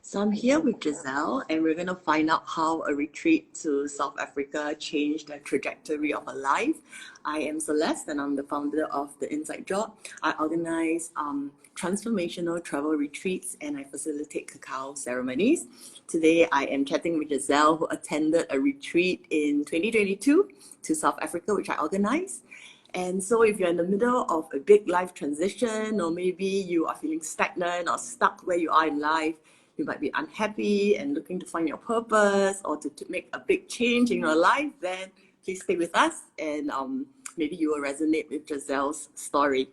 So I'm here with Jazel, and we're going to find out how a retreat to South Africa changed the trajectory of her life. I am Celeste, and I'm the founder of The Inside Job. I organize transformational travel retreats, and I facilitate cacao ceremonies. Today, I am chatting with Jazel, who attended a retreat in 2022 to South Africa, which I organized. And so if you're in the middle of a big life transition, or maybe you are feeling stagnant or stuck where you are in life, you might be unhappy and looking to find your purpose or to make a big change in your life, then please stay with us and maybe you will resonate with Jazel's story.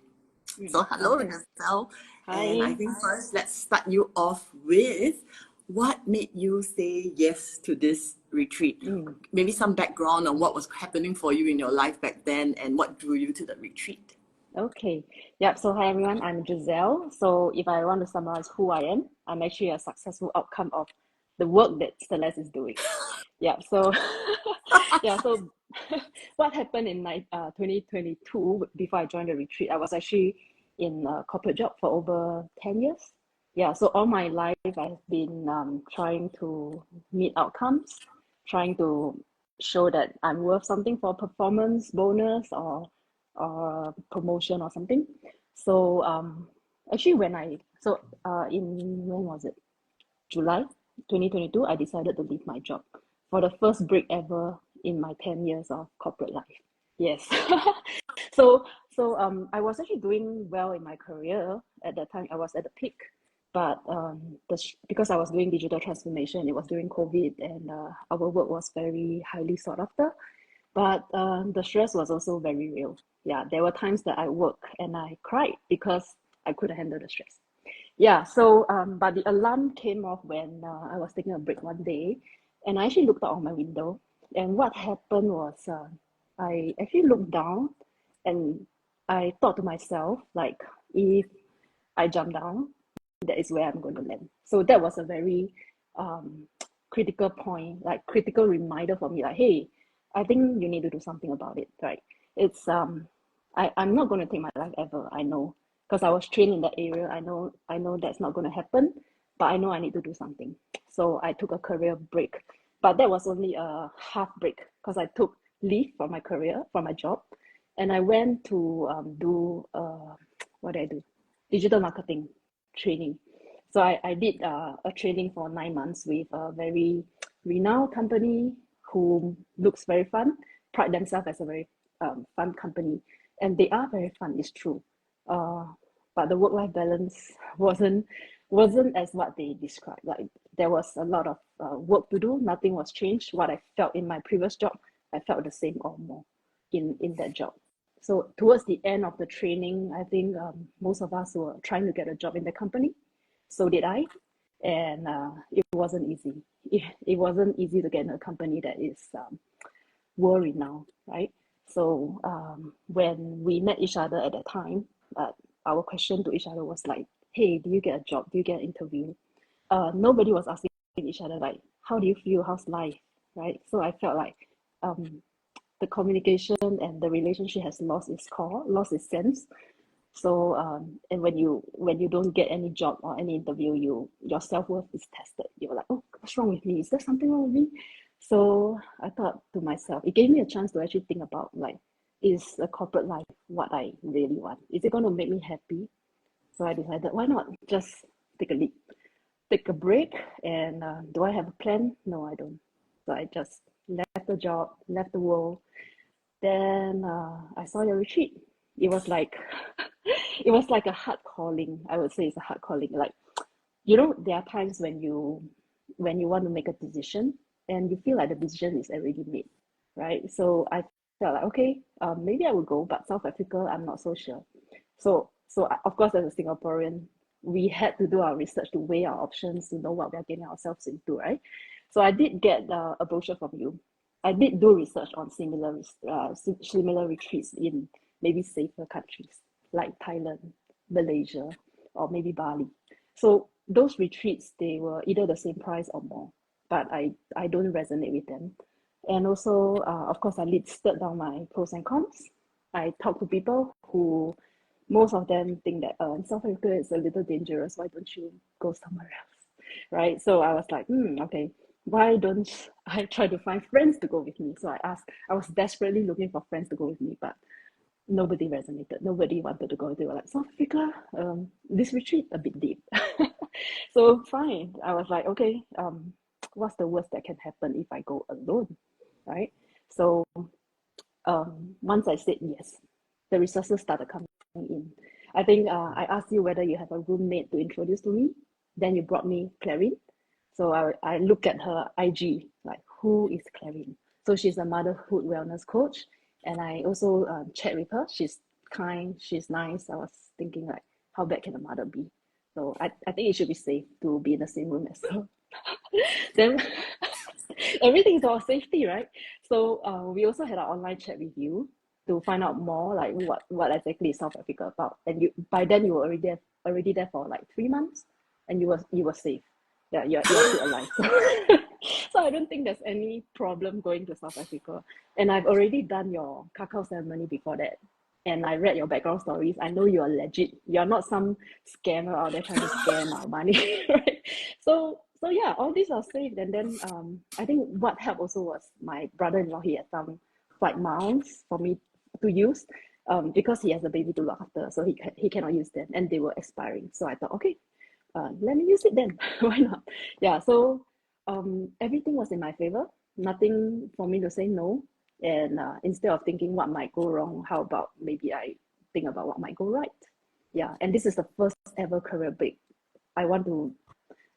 So hello, Jazel. And I think first, let's start you off with what made you say yes to this retreat? Maybe some background on what was happening for you in your life back then and what drew you to the retreat. Okay. Yep. So hi everyone, I'm Jazel. So if I want to summarize who I am, I'm actually a successful outcome of the work that Celeste is doing. Yeah. So yeah. So what happened in 2022 before I joined the retreat? I was actually in a corporate job for over 10 years. Yeah. So all my life I've been trying to meet outcomes, trying to show that I'm worth something for performance bonus or promotion or something. So actually in when was it? July 2022, I decided to leave my job for the first break ever in my 10 years of corporate life. Yes. So I was actually doing well in my career at that time. I was at the peak, but because I was doing digital transformation, it was during COVID, and our work was very highly sought after. But the stress was also very real. Yeah, there were times that I worked and I cried because I couldn't handle the stress. Yeah, so but the alarm came off when I was taking a break one day, and I actually looked out of my window, and what happened was I actually looked down, and I thought to myself, like, if I jump down, that is where I'm going to land. So that was a very critical point, like critical reminder for me, like, hey, I think you need to do something about it, right? It's I'm not going to take my life ever, I know, because I was trained in that area. I know that's not going to happen, but I know I need to do something. So I took a career break, but that was only a half break because I took leave from my career, from my job, and I went to do what did I do? Digital marketing training. So I did a training for 9 months with a very renowned company who looks very fun, pride themselves as a very fun company, and they are very fun. It's true, but the work-life balance wasn't as what they described. Like there was a lot of work to do. Nothing was changed. What I felt in my previous job, I felt the same or more in that job. So towards the end of the training, I think most of us were trying to get a job in the company. So did I, and it wasn't easy. It wasn't easy to get in a company that is world renowned, right? So when we met each other at that time, our question to each other was like, "Hey, do you get a job? Do you get an interview?" Nobody was asking each other like, "How do you feel? How's life?" Right? So I felt like the communication and the relationship has lost its core, lost its sense. So and when you don't get any job or any interview, your self-worth is tested. You're like, oh, what's wrong with me? Is there something wrong with me? So I thought to myself, it gave me a chance to actually think about, like, is a corporate life what I really want? Is it going to make me happy? So I decided, why not just take a leap, take a break, and do I have a plan? No, I don't. So I just left the job, left the world. Then I saw your retreat. It was like it was like a hard calling. I would say it's a hard calling. Like, there are times when you want to make a decision and you feel like the decision is already made, right? So I felt like, okay, maybe I would go, but South Africa, I'm not so sure. So of course, as a Singaporean, we had to do our research to weigh our options to know what we're getting ourselves into, right? So I did get a brochure from you. I did do research on similar retreats in maybe safer countries like Thailand, Malaysia, or maybe Bali. So those retreats, they were either the same price or more, but I don't resonate with them. And also, of course, I listed down my pros and cons. I talked to people who, most of them think that South Africa is a little dangerous. Why don't you go somewhere else? right? So I was like, okay, why don't I try to find friends to go with me? So I was desperately looking for friends to go with me, but nobody resonated. Nobody wanted to go. They were like, South Africa, this retreat a bit deep. So fine. I was like, okay, what's the worst that can happen if I go alone, right? So once I said yes, the resources started coming in. I think I asked you whether you have a roommate to introduce to me. Then you brought me Clarine. So I look at her IG, like, who is Clarine? So she's a motherhood wellness coach. And I also chat with her. She's kind, she's nice. I was thinking, like, how bad can a mother be? So I think it should be safe to be in the same room as her. Then everything is about safety, right? So we also had an online chat with you to find out more, like what exactly is South Africa about. And you by then you were already there for like 3 months, and you were safe. Yeah, you're still alive. So, so I don't think there's any problem going to South Africa. And I've already done your cacao ceremony before that. And I read your background stories. I know you're legit. You're not some scammer out there trying to scam our money, right? So yeah, all these are safe. And then I think what helped also was my brother-in-law. He had some flight miles for me to use, because he has a baby to look after, so he cannot use them, and they were expiring. So I thought, okay, let me use it then. Why not? Yeah. So everything was in my favor. Nothing for me to say no. And instead of thinking what might go wrong, how about maybe I think about what might go right? Yeah. And this is the first ever career break. I want to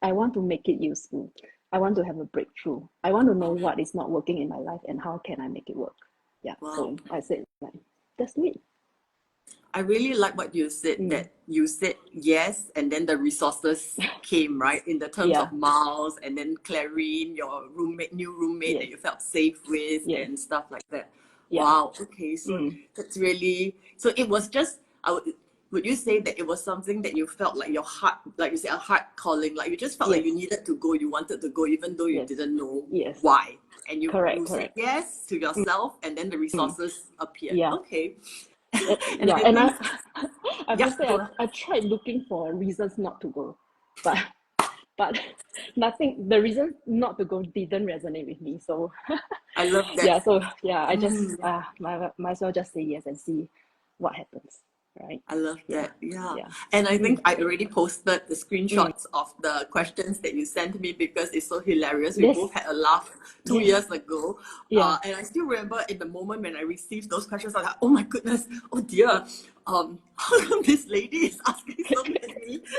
I want to make it useful. I want to have a breakthrough. I want to know what is not working in my life and how can I make it work. Yeah. Wow. So I said, like, let's do it. I really like what you said, that you said yes, and then the resources came, right? In the terms Yeah. of Miles, and then Clarine, your new roommate that Yes. you felt safe with, Yes. and stuff like that. Yeah. Wow. Okay. So that's really, so it was just, would you say that it was something that you felt like your heart, like you said, a heart calling, like you just felt like Yes. you needed to go, you wanted to go, even though you Yes. didn't know Yes. why. And you Correct. said Correct. yes to yourself, and then the resources appeared. Yeah. Okay. And Yeah. I And think, I yeah, must say I tried looking for reasons not to go, but but nothing. The reason not to go didn't resonate with me. So I love yeah. that. So yeah, I just might as well just say yes and see what happens. Right. I love Yeah. that. Yeah. Yeah. And I think I already posted the screenshots of the questions that you sent me because it's so hilarious. We Yes. both had a laugh 2 years Yes. ago. Yeah. And I still remember in the moment when I received those questions, I was like, oh my goodness, oh dear. How come this lady is asking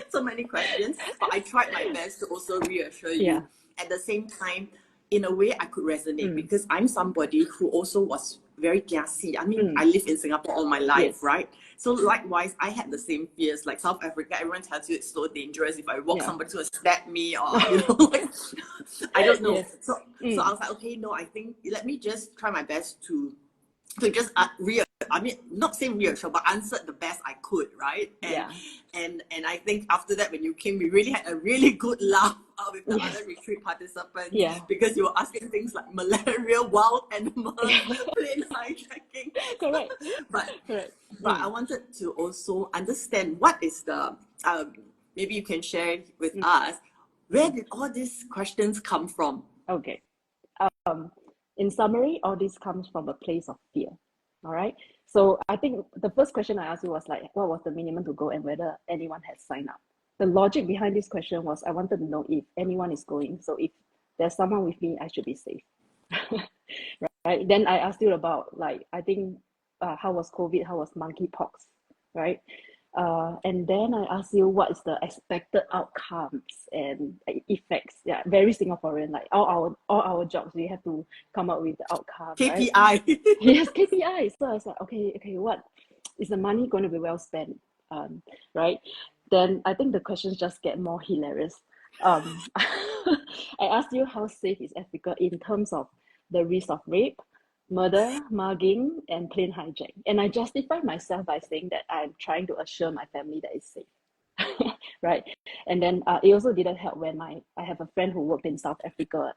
so many questions? But I tried my best to also reassure Yeah. you. At the same time, in a way I could resonate because I'm somebody who also was very kiasi. I mean, I live in Singapore all my life, Yes. right? So likewise, I had the same fears. Like South Africa, everyone tells you it's so dangerous. If I walk, Yeah. somebody's gonna stab me, or like, I don't know. Yes. So I was like, okay, no, I think let me just try my best to just I mean, not say reassure, but answered the best I could, right? Yeah. And I think after that, when you came, we really had a really good laugh with the Yes. other retreat participants Yeah. because you were asking things like malaria, wild animals, plane hijacking. Correct. but Correct. but I wanted to also understand what is the maybe you can share with us, where did all these questions come from? Okay. In summary, all this comes from a place of fear. All right. So I think the first question I asked you was like, what was the minimum to go and whether anyone has signed up? The logic behind this question was I wanted to know if anyone is going. So if there's someone with me, I should be safe. Right. Then I asked you about, like, I think how was COVID? How was monkeypox? Right. And then I asked you what is the expected outcomes and effects. Yeah, very Singaporean. Like all our jobs, we have to come up with the outcome, right? KPI. Yes, KPI. So I was like, okay, what is the money going to be well spent? Right? Then I think the questions just get more hilarious. I asked you how safe is Africa in terms of the risk of rape, murder, mugging, and plane hijack. And I justify myself by saying that I'm trying to assure my family that it's safe. Right. And then it also didn't help when I have a friend who worked in South Africa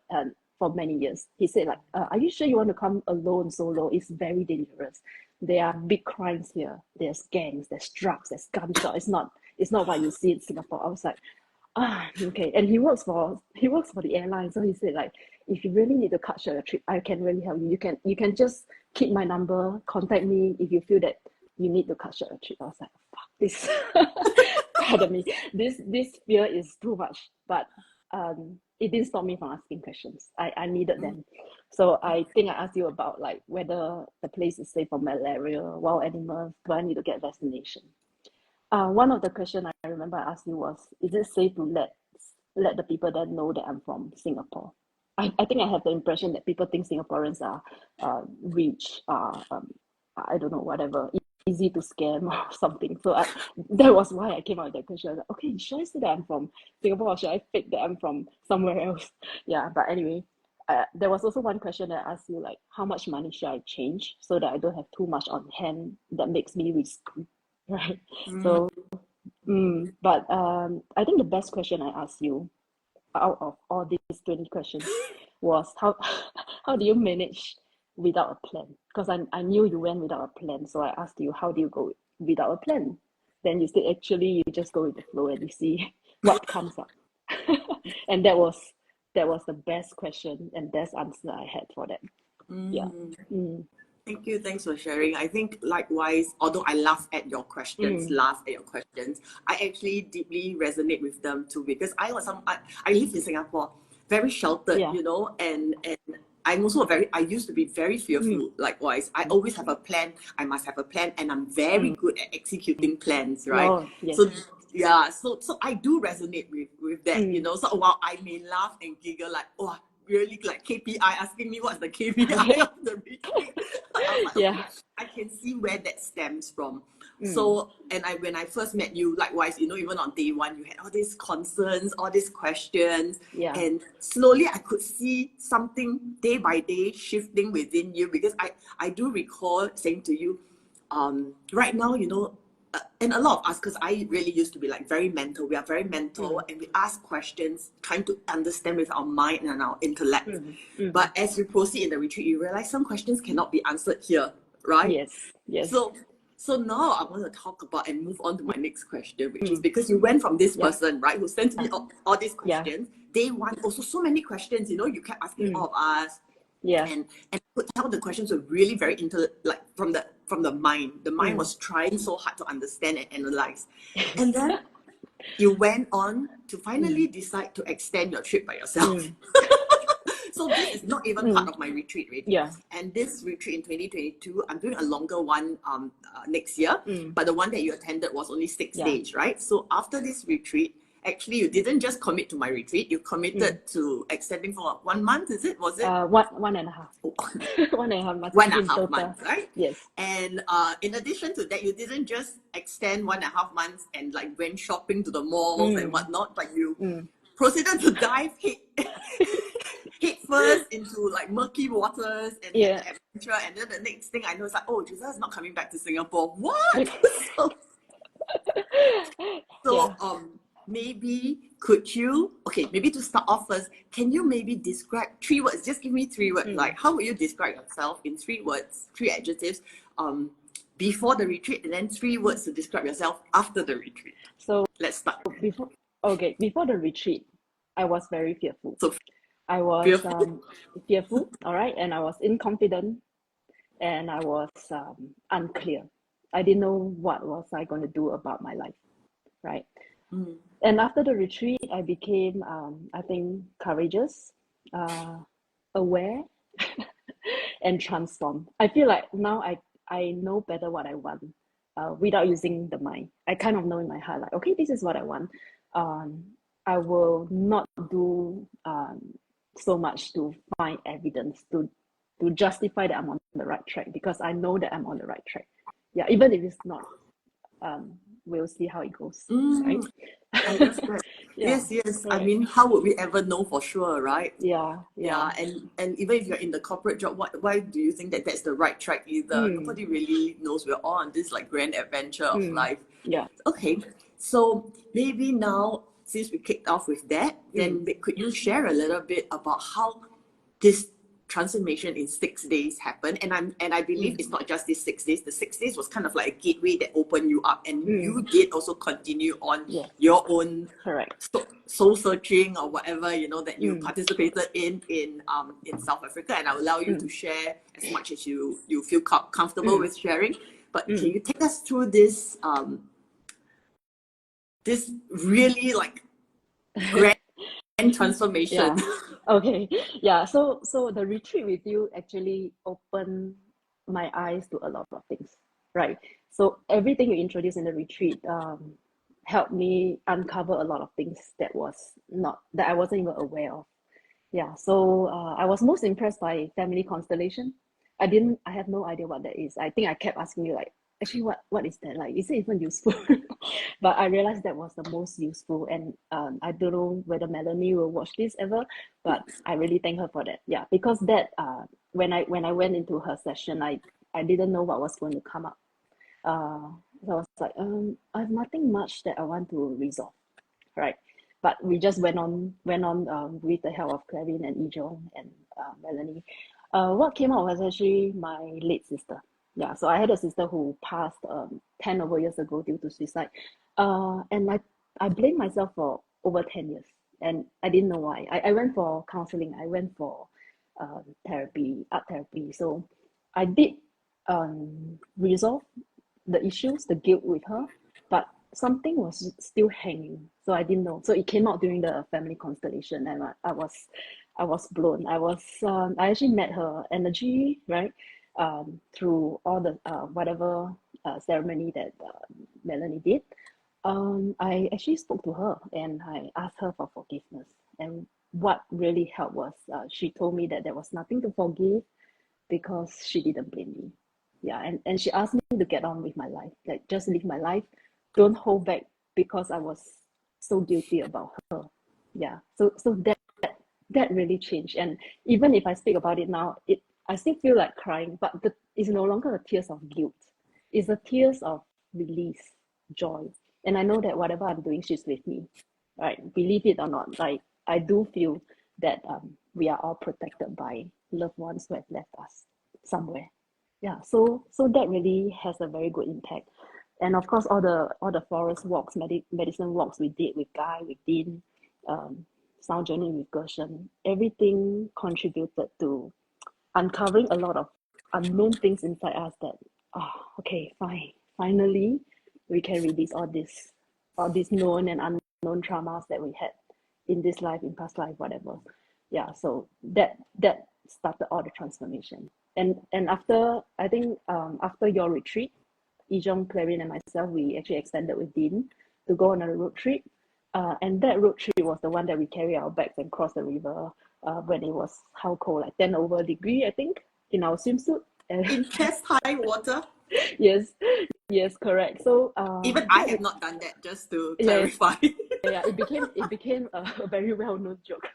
for many years. He said, like, are you sure you want to come alone, solo? It's very dangerous. There are big crimes here. There's gangs, there's drugs, there's gunshot. It's not what you see in Singapore. I was like, Okay. And he works for the airline. So he said like, if you really need to cut short your trip, I can really help you. You can just keep my number, contact me if you feel that you need to cut short your trip. I was like, fuck this. Pardon me. This fear is too much. But it didn't stop me from asking questions. I needed them. So I think I asked you about like whether the place is safe for malaria, wild animals, do I need to get vaccination? One of the questions I remember I asked you was, is it safe to let the people there know that I'm from Singapore? I think I have the impression that people think Singaporeans are rich, I don't know, whatever, easy to scam or something. So that was why I came out with that question. I was like, okay, should I say that I'm from Singapore or should I fake that I'm from somewhere else? Yeah, but anyway, there was also one question that I asked you, like, how much money should I change so that I don't have too much on hand that makes me risky, right? So, but I think the best question I asked you out of all these 20 questions was how do you manage without a plan? Because I knew you went without a plan. So I asked you, how do you go without a plan? Then you said, actually, you just go with the flow and you see what comes up. And that was the best question and best answer I had for that. Yeah. Thank you. Thanks for sharing. I think likewise, although I laugh at your questions, I actually deeply resonate with them too, because I live in Singapore, very sheltered, Yeah. you know, and I'm also I used to be very fearful. Likewise, I always have a plan. I must have a plan, and I'm very good at executing plans, right? Oh, yes. So yeah, so I do resonate with that, you know. So while I may laugh and giggle like, oh, really like KPI, asking me what's the KPI of the retreat. I'm like, Yeah. okay, I can see where that stems from. So, and when I first met you, likewise, you know, even on day one, you had all these concerns, all these questions, Yeah. and slowly I could see something day by day shifting within you, because I do recall saying to you, right now, you know, and a lot of us, because I really used to be like very mental. We are very mental, and we ask questions, trying to understand with our mind and our intellect. But as you proceed in the retreat, you realize some questions cannot be answered here, right? Yes. So now I want to talk about and move on to my next question, which is because you went from this person, right, who sent me all these Yeah. questions. Day one, also so many questions, you know, you kept asking all of us. Yeah. And I could tell the questions were really very like from the mind. The mind was trying so hard to understand and analyze. And then you went on to finally decide to extend your trip by yourself. So this is not even part of my retreat already. Yeah. And this retreat in 2022, I'm doing a longer one next year. But the one that you attended was only 6 days, right? So after this retreat, actually you didn't just commit to my retreat, you committed to extending for 1 month, is it? Was it? One and a half. 1.5 months 1.5 total. months, right? Yes. And in addition to that, you didn't just extend 1.5 months and like went shopping to the malls and whatnot, but you proceeded to dive head first into like murky waters and had the adventure. And then the next thing I know is like, oh, Jazel is not coming back to Singapore. What? So maybe could you, okay, maybe to start off first, can you maybe describe 3 words? Just give me 3 words. Like, how would you describe yourself in 3 words, 3 adjectives, before the retreat, and then 3 words to describe yourself after the retreat? So let's start. before the retreat, I was very fearful. So I was fearful. Fearful, all right, and I was incompetent, and I was unclear. I didn't know what was I going to do about my life, right? And after the retreat, I became, I think, courageous, aware, and transformed. I feel like now I know better what I want without using the mind. I kind of know in my heart, like, okay, this is what I want. I will not do so much to find evidence to justify that I'm on the right track, because I know that I'm on the right track. Yeah, even if it's not, we'll see how it goes. Right? I love that. Yes. Right. I mean, how would we ever know for sure, right? Yeah. And even if you're in the corporate job, why do you think that that's the right track either? Nobody really knows. We're all on this like grand adventure of life. Yeah. Okay, so maybe now, since we kicked off with that, then could you share a little bit about how this transformation in 6 days happened, and I believe it's not just these 6 days. The 6 days was kind of like a gateway that opened you up, and you did also continue on Yes, your own correct. soul searching or whatever, you know, that you participated in South Africa, and I'll allow you to share as much as you feel comfortable with sharing. But can you take us through this really like grand transformation? Yeah. Okay. Yeah. So the retreat with you actually opened my eyes to a lot of things, right? So everything you introduced in the retreat helped me uncover a lot of things that I wasn't even aware of. Yeah. So I was most impressed by family constellation. I have no idea what that is. I think I kept asking you like, actually, what is that like? Is it even useful? But I realized that was the most useful, and I don't know whether Melanie will watch this ever, but I really thank her for that. Yeah, because that when I went into her session, I didn't know what was going to come up. So I was like, I have nothing much that I want to resolve, right? But we just went on with the help of Clarine and Ejong and Melanie. What came out was actually my late sister. Yeah, so I had a sister who passed 10 over years ago due to suicide. And I blame myself for over 10 years. And I didn't know why. I went for counseling, I went for therapy, art therapy. So I did resolve the issues, the guilt with her, but something was still hanging. So I didn't know. So it came out during the family constellation, and I was blown. I actually met her energy, right, through all the whatever ceremony that Melanie did. I actually spoke to her and I asked her for forgiveness. And what really helped was she told me that there was nothing to forgive because she didn't blame me. Yeah, and she asked me to get on with my life, like just live my life, don't hold back because I was so guilty about her. Yeah, so that really changed. And even if I speak about it now, I still feel like crying, but it's no longer a tears of guilt. It's a tears of release, joy. And I know that whatever I'm doing, she's with me, right? Believe it or not, like I do feel that we are all protected by loved ones who have left us somewhere. Yeah, so that really has a very good impact. And of course, all the forest walks, medicine walks we did with Guy, with Dean, um, sound journey with Gershon, everything contributed to uncovering a lot of unknown things inside us that, oh, okay, fine. Finally, we can release all these known and unknown traumas that we had in this life, in past life, whatever. Yeah, so that started all the transformation. And after, I think after your retreat, Ejong, Clarine, and myself, we actually extended with Dean to go on a road trip. And that road trip was the one that we carry our bags and cross the river when it was how cold, like 10 over degree, I think, in our swimsuit. In chest high water? Yes, yes, correct. So Even I have not done that, just to yeah, clarify. yeah, it became a very well-known joke.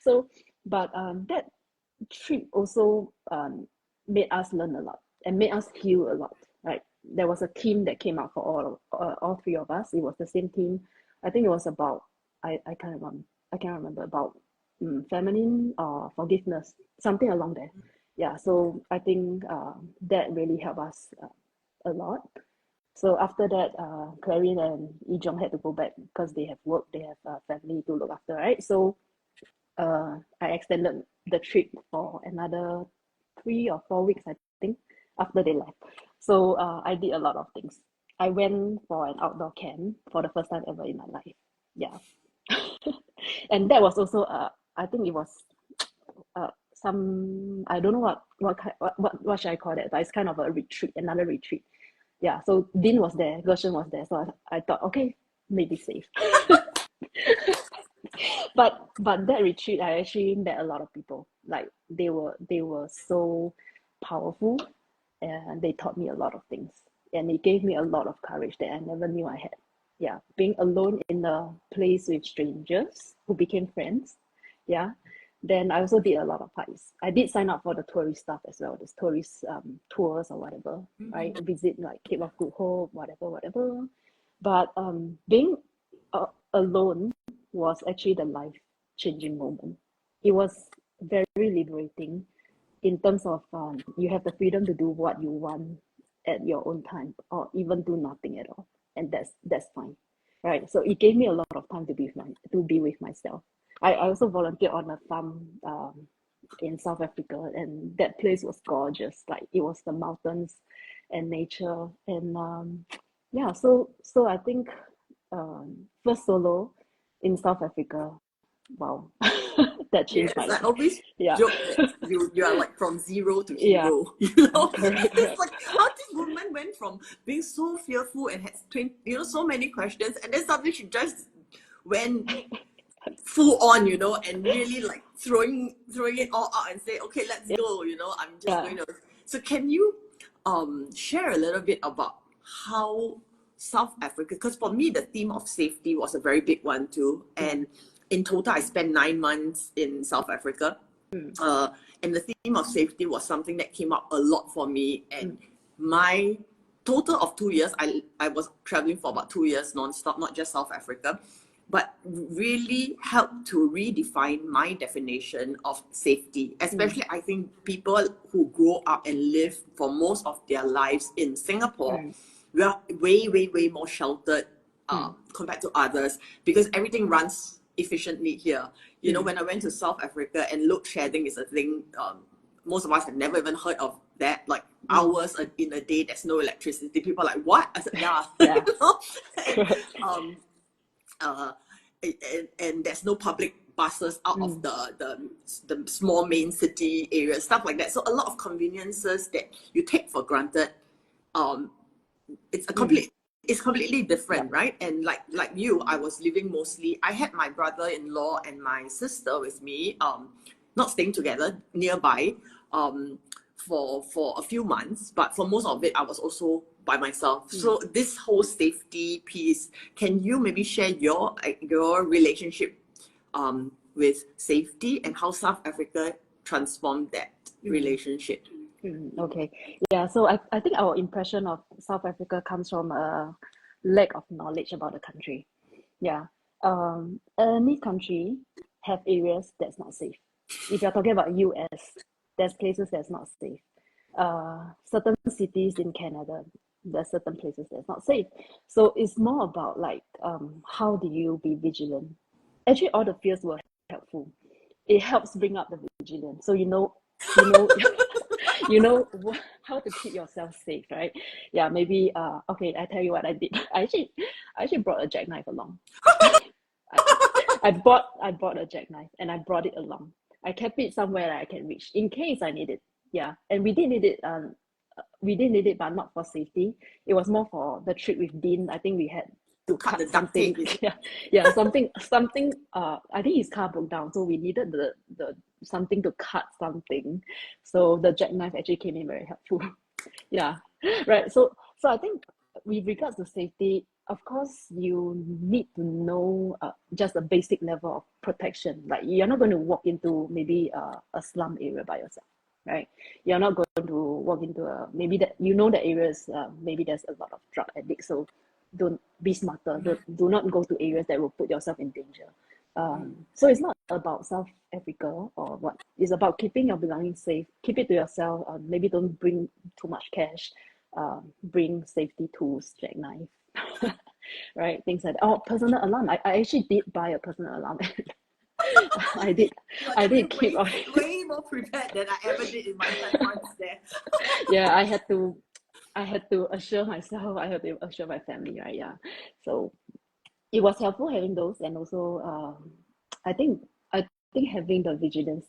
So, but that trip also made us learn a lot and made us heal a lot. Right, there was a team that came out for all three of us. It was the same team. I think it was about I can't remember. I can't remember about feminine or forgiveness, something along there. Yeah, so I think that really helped us a lot. So after that, Clarine and Ejong had to go back because they have work, they have family to look after, right? So I extended the trip for another 3 or 4 weeks, I think, after they left. So I did a lot of things. I went for an outdoor camp for the first time ever in my life. Yeah. And that was also, I think it was some, I don't know what should I call that, but it's kind of a retreat, another retreat. Yeah, so Dean was there, Gershon was there, so I thought, okay, maybe safe. But that retreat, I actually met a lot of people. Like they were so powerful, and they taught me a lot of things, and it gave me a lot of courage that I never knew I had. Yeah, being alone in a place with strangers who became friends. Yeah, then I also did a lot of hikes. I did sign up for the tourist stuff as well, this tourist tours or whatever, right? Visit like Cape of Good Hope, whatever. But being alone was actually the life changing moment. It was very liberating in terms of you have the freedom to do what you want at your own time, or even do nothing at all, and that's fine, right? So it gave me a lot of time to be with myself. I also volunteered on a farm in South Africa, and that place was gorgeous. Like, it was the mountains and nature, and yeah. So I think first solo in South Africa, wow, that changed my Yes, I life. always Yeah. joke that you are like from zero to Yeah. hero. You know, Correct, it's correct. like how this woman went from being so fearful and had so many questions, and then suddenly she just went full on, and really like throwing it all out and say, okay, let's go. I'm just Yeah. going to. So can you share a little bit about how South Africa? Because for me, the theme of safety was a very big one too, and in total, I spent 9 months in South Africa. Uh, and the theme of safety was something that came up a lot for me. And my total of 2 years, I was traveling for about 2 years nonstop, not just South Africa, but really helped to redefine my definition of safety. Especially, I think people who grow up and live for most of their lives in Singapore, we are way, way, way more sheltered compared to others, because everything runs efficiently here. When I went to South Africa, and load shedding is a thing, most of us have never even heard of that. Like, hours in a day, there's no electricity. People are like, what? I said, yeah. Yeah. And, Correct. uh, and there's no public buses out of the small main city areas, stuff like that. So a lot of conveniences that you take for granted, um, it's completely Yeah. different, right? And like you, I was living mostly. I had my brother-in-law and my sister with me, not staying together, nearby, for a few months. But for most of it, I was also by myself. So this whole safety piece, can you maybe share your relationship with safety, and how South Africa transformed that relationship? Okay. Yeah. So I think our impression of South Africa comes from a lack of knowledge about the country. Yeah. Any country have areas that's not safe. If you're talking about US, there's places that's not safe. Certain cities in Canada, there's certain places that's not safe. So it's more about, like, how do you be vigilant? Actually, all the fears were helpful. It helps bring up the vigilance. So you know, how to keep yourself safe, right? Yeah, maybe okay, I tell you what I did. I actually brought a jackknife along. I, I bought a jackknife, and I brought it along. I kept it somewhere that I can reach in case I need it. Yeah, and we did need it, but not for safety. It was more for the trip with Dean. I think we had To to cut the cut duct something. tape, is it? Yeah, yeah, something. I think his car broke down, so we needed the something to cut something. So the jackknife actually came in very helpful. Yeah, right. So I think, with regards to safety, of course, you need to know just a basic level of protection. Like, you're not going to walk into maybe a slum area by yourself, right? You're not going to walk into maybe that the areas, maybe there's a lot of drug addicts. So don't be smarter. Do not go to areas that will put yourself in danger. So it's not about South Africa or what. It's about keeping your belongings safe. Keep it to yourself. Maybe don't bring too much cash. Bring safety tools, jackknife, right? Things like that. Oh, personal alarm. I actually did buy a personal alarm. I did. You are I definitely did keep way, on. way more prepared than I ever did in my 10 months there. Yeah, I had to assure myself. I had to assure my family, right? Yeah. So it was helpful having those, and also I think I think having the vigilance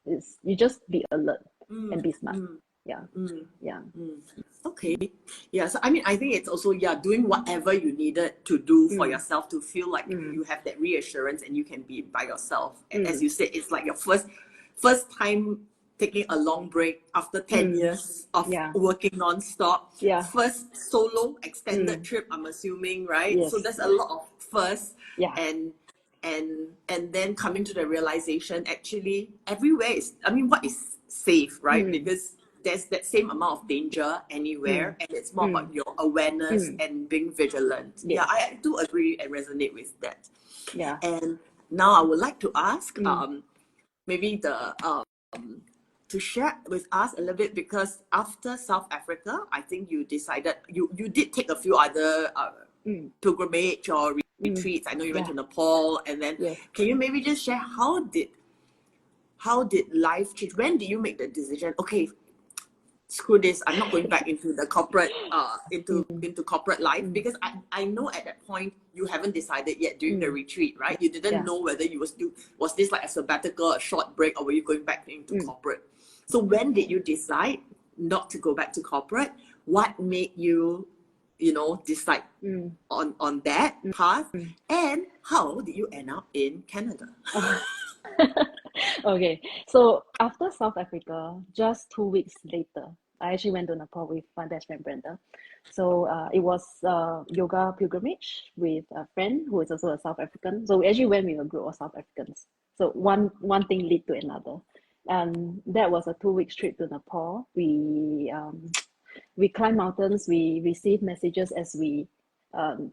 is you just be alert and be smart. Yeah, yeah. Okay. Yeah. So I think it's also, yeah, doing whatever you needed to do for Mm, yourself to feel like mm, you have that reassurance and you can be by yourself. And as mm, you said, it's like your first time taking a long break after 10 mm. years of Yeah, working non-stop. yeah. First solo extended Mm. trip, I'm assuming, right? So Yes, there's a yes. lot of first, Yeah. and then coming to the realization, actually everywhere is, what is safe, right? Mm, Because there's that same amount of danger mm, anywhere, and it's more mm, about your awareness mm. and being vigilant. Yeah, Yes. I do agree and resonate with that. Yeah. And now I would like to ask, Mm, maybe to share with us a little bit, because after South Africa, I think you decided you did take a few other pilgrimage or retreats. I know you went to Nepal, and then can you maybe just share how did life change? When did you make the decision? Okay, screw this, I'm not going back into the corporate into corporate life, because I know at that point you haven't decided yet during the retreat, right? You didn't know whether you was this like a sabbatical, a short break, or were you going back into corporate. So when did you decide not to go back to corporate? What made you decide on that path, and how did you end up in Canada? Okay, so after South Africa, just 2 weeks later, I actually went to Nepal with my best friend Brenda. So it was yoga pilgrimage with a friend who is also a South African. So we actually went with a group of South Africans. So one thing led to another. And that was a 2 week trip to Nepal. We climbed mountains, we received messages as we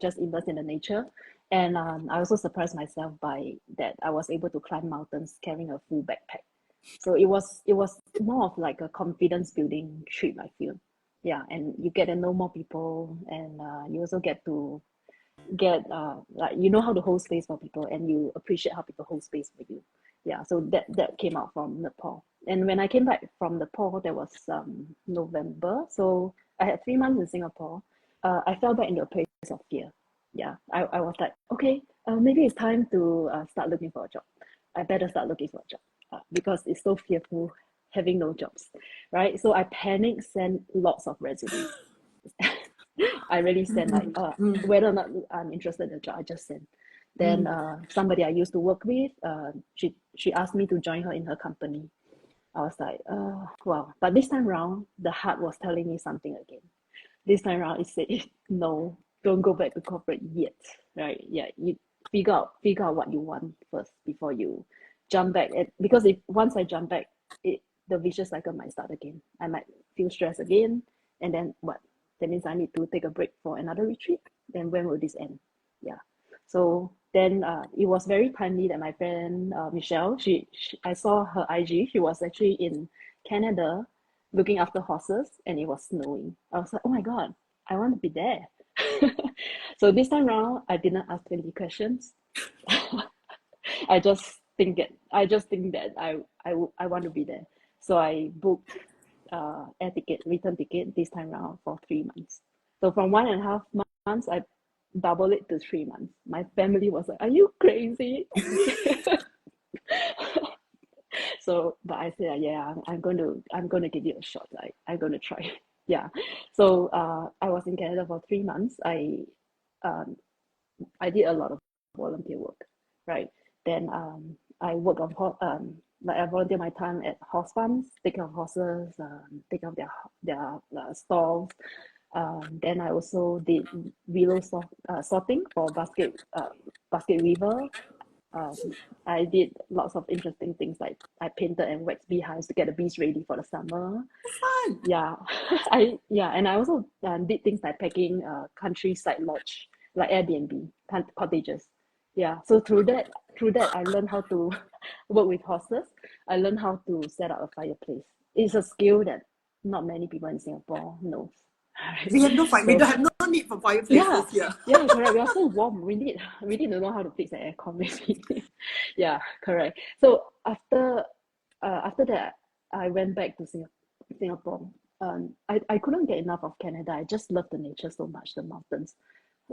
just immersed in the nature. And I also surprised myself by that I was able to climb mountains carrying a full backpack. So it was more of like a confidence building trip, I feel. Yeah, and you get to know more people, and you also get to get like how to hold space for people, and you appreciate how people hold space for you. Yeah, so that came out from Nepal. And when I came back from Nepal, that was November. So I had 3 months in Singapore. I fell back into a place of fear. Yeah, I was like, okay, maybe it's time to start looking for a job. I better start looking for a job because it's so fearful having no jobs, right? So I panicked, sent lots of resumes. I really sent like whether or not I'm interested in the job, I just sent. Then somebody I used to work with, she asked me to join her in her company. I was like, wow. But this time around, the heart was telling me something again. This time around, it said, no, don't go back to corporate yet, right? Yeah, you figure out what you want first before you jump back. Because if once I jump back, the vicious cycle might start again. I might feel stressed again, and then what? That means I need to take a break for another retreat. Then when will this end? Yeah. So then it was very timely that my friend Michelle, I saw her IG. She was actually in Canada looking after horses, and it was snowing. I was like, oh my God, I want to be there. So this time around, I didn't ask any questions. I just think that I want to be there. So I booked return ticket this time around for 3 months. So from 1.5 months, I doubled it to 3 months. My family was like, "Are you crazy?" So, but I said, "Yeah, I'm going to give it a shot. I'm going to try." Yeah. So I was in Canada for 3 months. I did a lot of volunteer work, right? Then I work on like I volunteer my time at horse farms, take care of horses, take care of their stalls. Then I also did willow sorting for basket weaver. I did lots of interesting things, like I painted and waxed beehives to get the bees ready for the summer. Fun. Yeah, and I also did things like packing countryside lodge, like Airbnb cottages. Yeah, so through that I learned how to work with horses. I learned how to set up a fireplace. It's a skill that not many people in Singapore knows. Right? We have no fire. We So don't have no need for yeah, fireplaces here. correct. We are so warm. We need to know how to fix the aircon, maybe. Yeah, correct. So after that, I went back to Singapore. I couldn't get enough of Canada. I just love the nature so much, the mountains.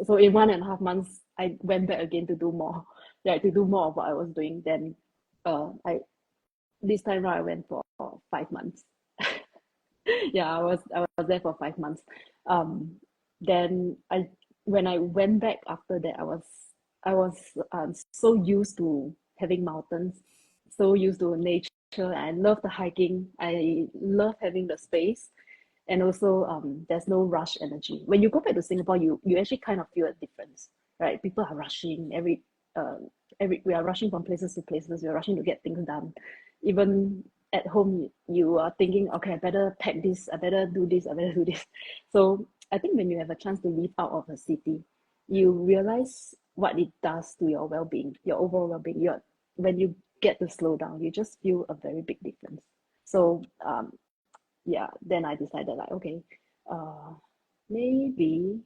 So in 1.5 months, I went back again to do more, to do more of what I was doing. Then, I this time around I went for 5 months. Yeah, I was there for 5 months. Then when I went back after that, I was so used to having mountains, so used to nature. I love the hiking. I love having the space, and also there's no rush energy. When you go back to Singapore, you actually kind of feel a difference, right? People are rushing we are rushing from places to places. We are rushing to get things done. Even at home, you are thinking, okay, I better pack this, I better do this, I better do this. So I think when you have a chance to live out of a city, you realize what it does to your well-being, your overall well-being. When you get to slow down, you just feel a very big difference. So yeah, then I decided like, okay, uh, maybe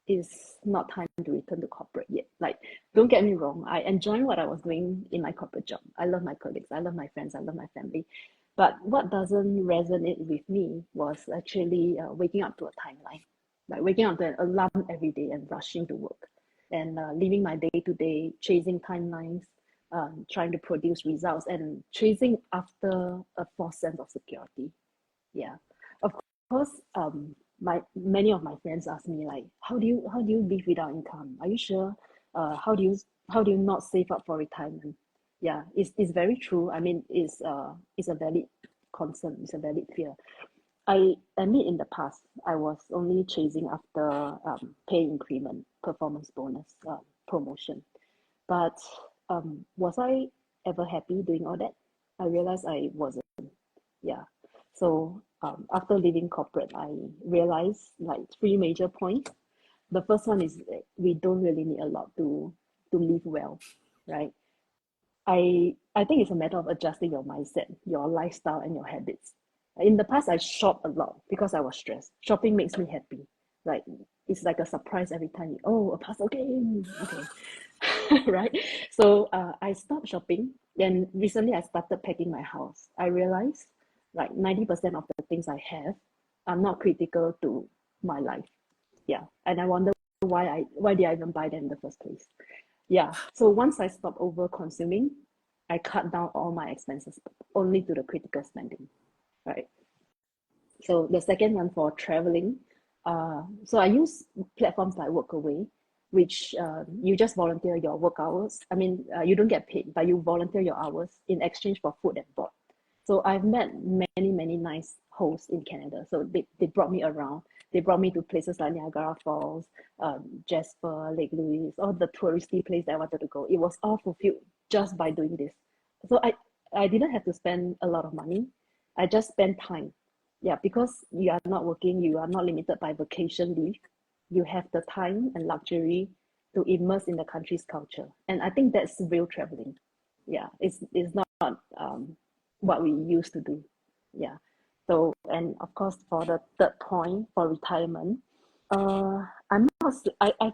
it's not time to return to corporate yet. Like, don't get me wrong, I enjoy what I was doing in my corporate job. I love my colleagues, I love my friends, I love my family. But what doesn't resonate with me was actually waking up to a timeline, like waking up to an alarm every day and rushing to work, and living my day to day, chasing timelines, trying to produce results, and chasing after a false sense of security. Yeah, of course. My many of my friends ask me like, how do you live without income? Are you sure? How do you not save up for retirement? Yeah, it's very true. I mean, it's a valid concern. It's a valid fear. I admit in the past I was only chasing after pay increment, performance bonus, promotion. But was I ever happy doing all that? I realized I wasn't. Yeah. So after leaving corporate, I realized like three major points. The first one is that we don't really need a lot to live well, right? I think it's a matter of adjusting your mindset, your lifestyle, and your habits. In the past, I shop a lot because I was stressed. Shopping makes me happy. Like it's like a surprise every time. Oh, a puzzle game. Okay, right? So I stopped shopping. Then recently, I started packing my house. I realized like 90% of the things I have are not critical to my life. Yeah, and I wonder why did I even buy them in the first place? Yeah. So once I stopped over consuming, I cut down all my expenses only to the critical spending. Right. So the second one for traveling, so I use platforms like Workaway, which you just volunteer your work hours. I mean, you don't get paid, but you volunteer your hours in exchange for food and board. So I've met many nice hosts in Canada. So they brought me around. They brought me to places like Niagara Falls, Jasper, Lake Louise, all the touristy place that I wanted to go. It was all fulfilled just by doing this. So I didn't have to spend a lot of money. I just spent time. Yeah, because you are not working, you are not limited by vacation leave. You have the time and luxury to immerse in the country's culture. And I think that's real traveling. Yeah, it's not what we used to do. Yeah. So, and of course, for the third point for retirement, I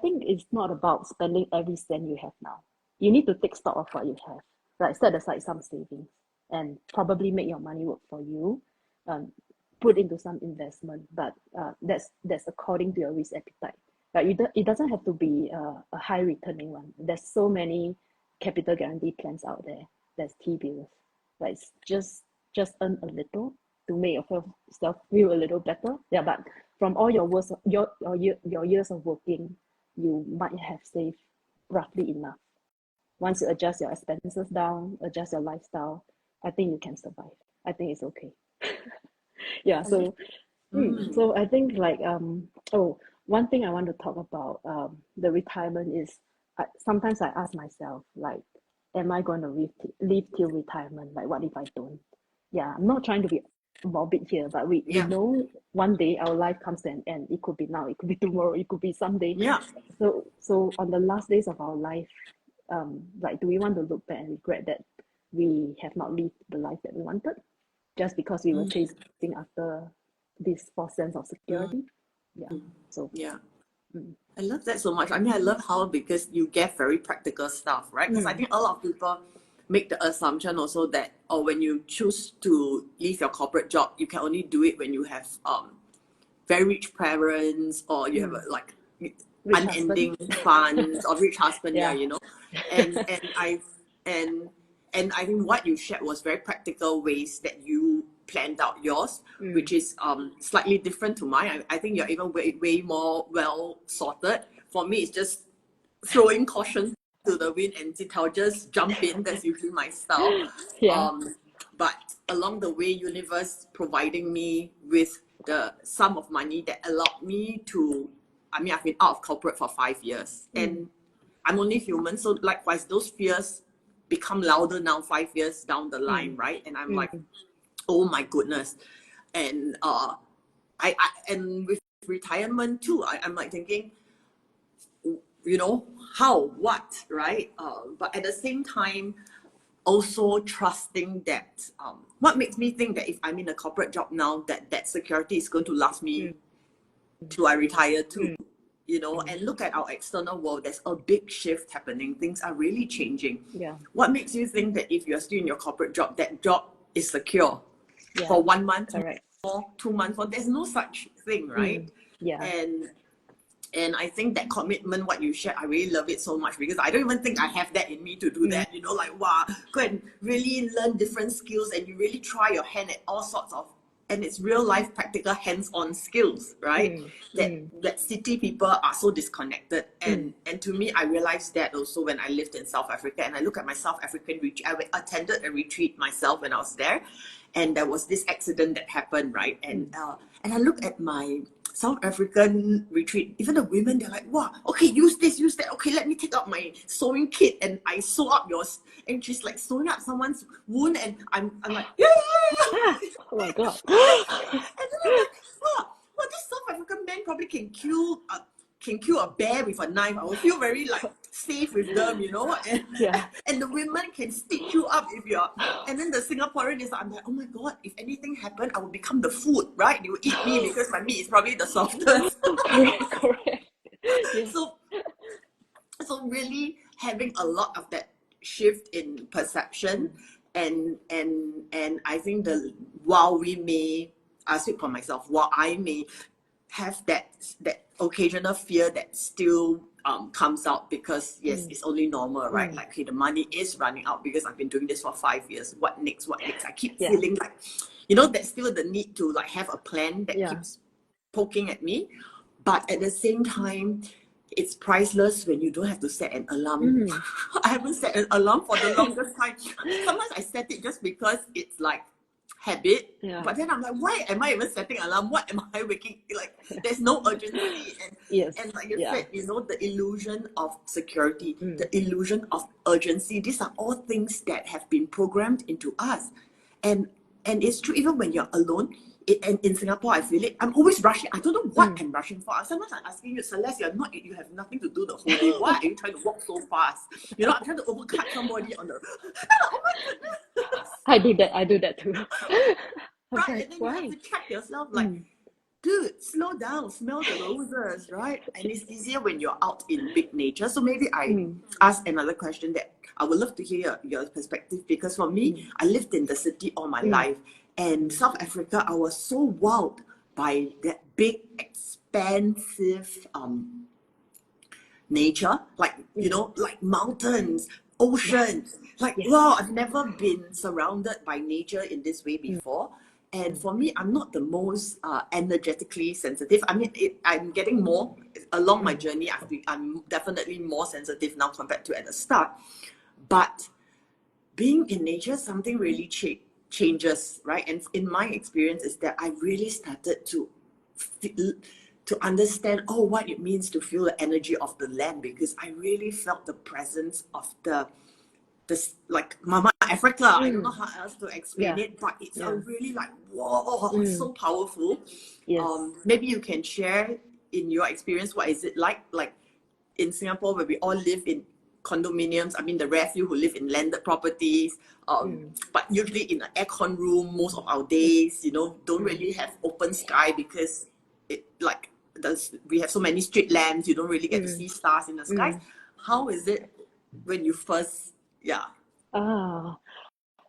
think it's not about spending every cent you have now. You need to take stock of what you have, like set aside some savings and probably make your money work for you. Um, Put into some investment, but that's according to your risk appetite. But it doesn't have to be a high returning one. There's so many capital guarantee plans out there. There's T-bills. Like just earn a little to make yourself feel a little better. Yeah, but from all your works, your years of working, you might have saved roughly enough. Once you adjust your expenses down, adjust your lifestyle, I think you can survive. I think it's okay. Yeah, so so I think like oh, one thing I want to talk about the retirement is sometimes I ask myself like, am I going to live till retirement? Like what if I don't? Yeah, I'm not trying to be morbid here, but we Yeah. know one day our life comes to an end. It could be now, it could be tomorrow, it could be someday. Yeah. So on the last days of our life, like do we want to look back and regret that we have not lived the life that we wanted just because we were chasing after this false sense of security? Yeah. So Yeah. mm, I love that so much. I mean, I love how because you get very practical stuff, right? Because I mm, think a lot of people make the assumption also that, or when you choose to leave your corporate job, you can only do it when you have very rich parents or you have mm. like Rich husband. unending funds or rich husband, yeah, Yeah. you know. And and and I think what you shared was very practical ways that you planned out yours, Mm, which is slightly different to mine. I think you're even way more well sorted. For me, it's just throwing caution to the wind and I'll just jump in. That's usually my style. yeah. Um, but along the way, universe providing me with the sum of money that allowed me to. I mean, I've been out of corporate for 5 years, Mm, and I'm only human. So likewise, those fears become louder now 5 years down the line, mm, right? And I'm like, mm, oh my goodness. And I and with retirement too, I'm like thinking, you know, how, what, right? But at the same time, also trusting that what makes me think that if I'm in a corporate job now, that security is going to last me till I retire too. You know, and look at our external world, there's a big shift happening. Things are really changing. Yeah. What makes you think that if you're still in your corporate job, that job is secure Yeah. for 1 month, Correct. or 2 months? Well, there's no such thing, right? Yeah. And I think that commitment, what you shared, I really love it so much, because I don't even think I have that in me to do that. You know, like, wow, go and really learn different skills, and you really try your hand at all sorts of, and it's real life, practical, hands-on skills, right? That city people are so disconnected, and to me, I realized that also when I lived in South Africa, and I look at my South African retreat. I attended a retreat myself when I was there, and there was this accident that happened, right? And I look at my South African retreat, even the women, they're like, wow, okay, use this, use that. Okay, let me take out my sewing kit and I sew up yours. And she's like sewing up someone's wound, and I'm like, yeah. Oh my God. And then I'm like, wow, this South African man probably can kill a bear with a knife. I will feel very like safe with them, you know. And and the women can stitch you up if you're. And then the Singaporean is, I'm like, oh my God, if anything happened, I will become the food, right? They will eat me because my meat is probably the softest. Correct. Yeah. So really having a lot of that shift in perception, and I think while we may, I speak for myself, while I may have that occasional fear that still comes out, because yes, it's only normal, right? Like, okay, the money is running out because I've been doing this for 5 years. What next? I keep feeling like, you know, there's still the need to like have a plan that keeps poking at me. But at the same time, it's priceless when you don't have to set an alarm. I haven't set an alarm for the longest time. Sometimes I set it just because it's like habit. But then I'm like, why am I even setting alarm? What am I waking? Like, there's no urgency. And like you said, you know, the illusion of security, the illusion of urgency, these are all things that have been programmed into us. And it's true, even when you're alone. And in Singapore, I feel it. I'm always rushing. I don't know what I'm rushing for. Sometimes I'm asking you, Celeste, you have nothing to do the whole day. Why are you trying to walk so fast? You know, I'm trying to overcut somebody on the. Oh my goodness! I do that too. Right, and then you have to check yourself, like, dude, slow down, smell the roses, right? And it's easier when you're out in big nature. So maybe I ask another question that I would love to hear your perspective, because for me, I lived in the city all my life. And South Africa, I was so wowed by that big, expansive nature, like, you know, like mountains, oceans. Like, wow, I've never been surrounded by nature in this way before. And for me, I'm not the most energetically sensitive. I mean, I'm getting more along my journey. I'm definitely more sensitive now compared to at the start. But being in nature, something really changes, right? And in my experience is that I really started to understand, what it means to feel the energy of the land, because I really felt the presence of this, like, Mama Africa. I don't know how else to explain it, but it's a really like, whoa, so powerful. Maybe you can share in your experience, what is it like in Singapore, where we all live in condominiums. I mean, the rare few who live in landed properties, but usually in an aircon room most of our days, you know, don't really have open sky, because we have so many street lamps, you don't really get to see stars in the skies. How is it when you first, when I